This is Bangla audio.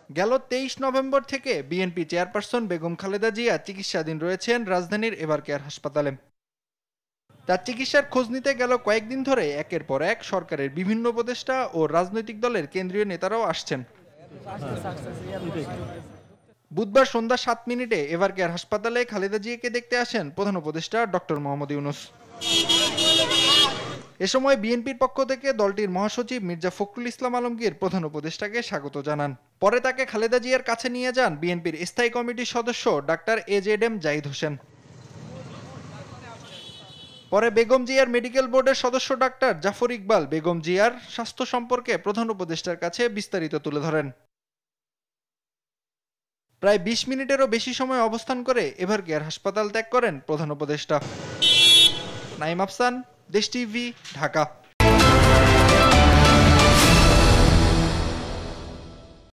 গেল 23 নভেম্বর থেকে বিএনপি চেয়ারপারসন বেগম খালেদা জিয়া চিকিৎসাধীন রয়েছেন রাজধানীর এভারকেয়ার হাসপাতালে। তার চিকিৎসার খোঁজ নিতে গেল কয়েকদিন ধরে একের পর এক সরকারের বিভিন্ন উপদেষ্টা ও রাজনৈতিক দলের কেন্দ্রীয় নেতারাও আসছেন। বুধবার সন্ধ্যা 7 মিনিটে এভারকেয়ার হাসপাতালে খালেদা জিয়াকে দেখতে আসেন প্রধান উপদেষ্টা ডক্টর মোহাম্মদ ইউনূস। এ সময় বিএনপির পক্ষ থেকে দলটির মহাসচিব মির্জা ফখরুল ইসলাম আলমগীর প্রধান উপদেষ্টাকে স্বাগত জানান। পরে তাকে খালেদা জিয়ার কাছে নিয়ে যান বিএনপির স্থায়ী কমিটির সদস্য ডাক্তার এজেডএম জাহিদ হোসেন। পরে বেগম জিয়ার মেডিকেল বোর্ডের সদস্য ডাক্তার জাফর ইকবাল বেগম জিয়ার স্বাস্থ্য সম্পর্কে প্রধান উপদেষ্টার কাছে বিস্তারিত তুলে ধরেন। প্রায় 20 মিনিটেরও বেশি সময় অবস্থান করে এভারকেয়ার হাসপাতাল ত্যাগ করেন প্রধান উপদেষ্টা। নাইম আফসান, দেশ টিভি, ঢাকা।